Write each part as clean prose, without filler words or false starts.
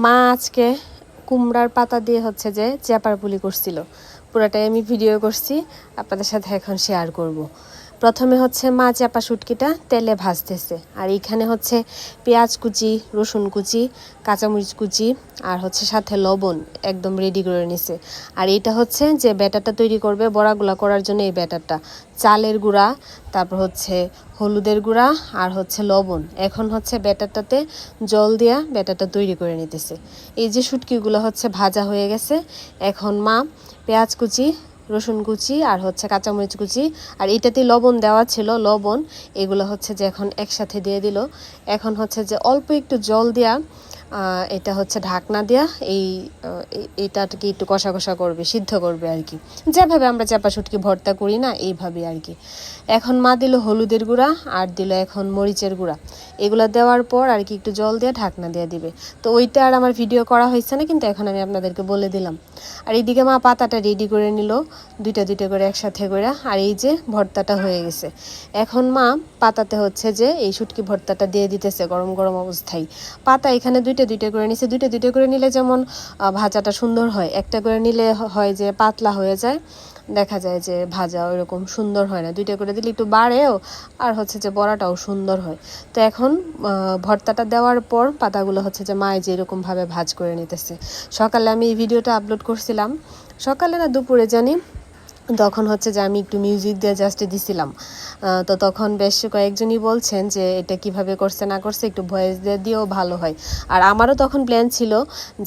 মা আজকে কুমড়ার পাতা দিয়ে হচ্ছে যে চেপার পুলি করছিল। পুরোটাই আমি ভিডিও করছি, আপনাদের সাথে এখন শেয়ার করব। প্রথমে হচ্ছে মা চাপা শুটকিটা তেলে ভাজতেছে, আর এইখানে হচ্ছে পেঁয়াজ কুচি, রসুন কুচি, কাঁচামরিচ কুচি আর হচ্ছে সাথে লবণ একদম রেডি করে নিছে। আর এটা হচ্ছে যে ব্যাটারটা তৈরি করবে বড়াগুলা করার জন্য। এই ব্যাটারটা চালের গুঁড়া, তারপর হচ্ছে হলুদের গুঁড়া আর হচ্ছে লবণ। এখন হচ্ছে ব্যাটারটাতে জল দিয়া ব্যাটারটা তৈরি করে নিতেছে। এই যে শুটকিগুলো হচ্ছে ভাজা হয়ে গেছে, এখন মা পেঁয়াজ কুচি, রসুন কুচি আর হচ্ছে কাঁচামরিচ কুচি আর এটাতে লবণ দেওয়া ছিল, লবণ এগুলো হচ্ছে যে এখন একসাথে দিয়ে দিল। এখন হচ্ছে যে অল্প একটু জল দেয়া এটা হচ্ছে ঢাকনা দেয়া এইটাকে একটু কষা কষা করবে, সিদ্ধ করবে আর কি, যেভাবে আমরা চাপা শুটকি ভর্তা করি না এইভাবে আর কি। এখন মা দিল হলুদের গুঁড়া আর দিল এখন মরিচের গুঁড়া। এগুলো দেওয়ার পর আর কি একটু জল দিয়ে ঢাকনা দিয়ে দিবে। তো ওইটা আর আমার ভিডিও করা হয়েছে না, কিন্তু এখন আমি আপনাদেরকে বলে দিলাম। আর এইদিকে মা পাতাটা রেডি করে নিল, দুইটা দুইটা করে একসাথে করে। আর এই যে ভর্তাটা হয়ে গেছে। এখন মা পাতাতে হচ্ছে যে এই শুটকি ভর্তাটা দিয়ে দিতেছে গরম গরম অবস্থায়। পাতা এখানে দুইটা দুইটা করে নিছে। দুইটা দুইটা করে নিলে যেমন ভাজাটা সুন্দর হয়, একটা করে নিলে হয় যে পাতলা হয়ে যায়, দেখা যায় যে ভাজা ওইরকম সুন্দর হয় না। দুইটা করে দিলে একটু বাড়েও আর হচ্ছে যে বড়াটাও সুন্দর হয়। তো এখন ভর্তাটা দেওয়ার পর পাতাগুলো হচ্ছে যে মা যে এরকমভাবে ভাজ করে নিতেছে। সকালে আমি এই ভিডিওটা আপলোড করছিলাম, সকালে না দুপুরে জানি, তখন হচ্ছে যে আমি একটু মিউজিক দিয়ে জাস্ট দিছিলাম। তো তখন বেশ কয়েকজনই বলছেন যে এটা কিভাবে করছে না করছে একটু ভয়েস দিয়ে দিয়েও ভালো হয়। আর আমারও তখন প্ল্যান ছিল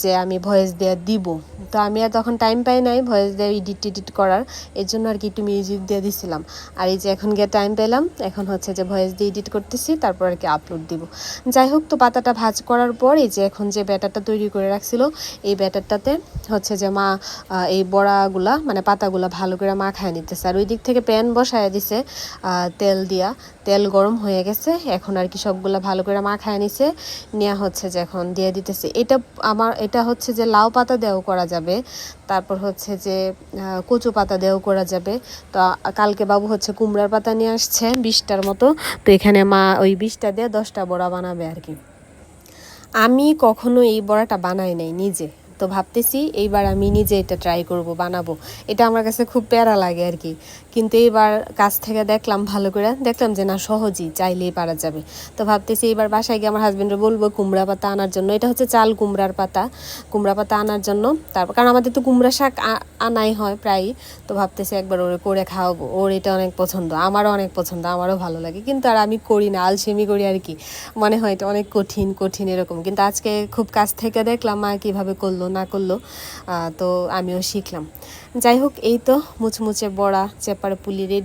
যে আমি ভয়েস দিয়ে দিব, তো আমি আর তখন টাইম পাই নাই ভয়েস দিয়ে এডিট করার, এর জন্য আর কি একটু মিউজিক দিয়ে দিছিলাম। আর এই যে এখন গিয়ে টাইম পেলাম, এখন হচ্ছে যে ভয়েস দিয়ে এডিট করতেছি, তারপর আর কি আপলোড দিব। যাই হোক, তো পাতাটা ভাজ করার পর এই যে এখন যে ব্যাটারটা তৈরি করে রাখছিল, এই ব্যাটারটাতে হচ্ছে যে মা এই বড়াগুলা মানে পাতাগুলা ভালো করে মাখায় নিতেছে। আর ওই দিক থেকে প্যান বসায় দিছে তেল দিয়া, তেল গরম হয়ে গেছে। এখন আর কি সবগুলা ভালো করে মাখায় নিছে, নেওয়া হচ্ছে যে এখন দিয়ে দিতেছে। এটা হচ্ছে যে লাউ পাতা দিয়েও করা যাবে, তারপর হচ্ছে যে কচু পাতা দিয়েও করা যাবে। তো কালকে বাবু হচ্ছে কুমড়ার পাতা নিয়ে আসছে 20টার মতো, তো এখানে মা ওই 20টা দিয়ে 10টা বড়া বানাবে আর কি। আমি কখনো এই বড়াটা বানাই নাই নিজে, তো ভাবতেছি এইবার আমি নিজে এটা ট্রাই করব, বানাবো। এটা আমার কাছে খুব প্যারা লাগে আর কি, কিন্তু এইবার কাছ থেকে দেখলাম, ভালো করে দেখলাম যে না, সহজেই চাইলেই পারা যাবে। তো ভাবতেছি এইবার বাসায় গিয়ে আমার হাজবেন্ডকে বলবো কুমড়া পাতা আনার জন্য। এটা হচ্ছে চাল কুমড়ার পাতা, কুমড়া পাতা আনার জন্য। তারপর কারণ আমাদের তো কুমড়া শাক আনাই হয় প্রায়ই, তো ভাবতেছি একবার ওরে করে খাওয়াবো। ওর এটা অনেক পছন্দ, আমারও অনেক পছন্দ, আমারও ভালো লাগে, কিন্তু আর আমি করি না, আলসেমি করি আর কি। মনে হয় এটা অনেক কঠিন কঠিন এরকম, কিন্তু আজকে খুব কাছ থেকে দেখলাম মা কীভাবে করলো না করলো, তো আমিও শিখলাম। যাই হোক, এই তো মুচমুচে বড়া চেপার পুলি রেডি।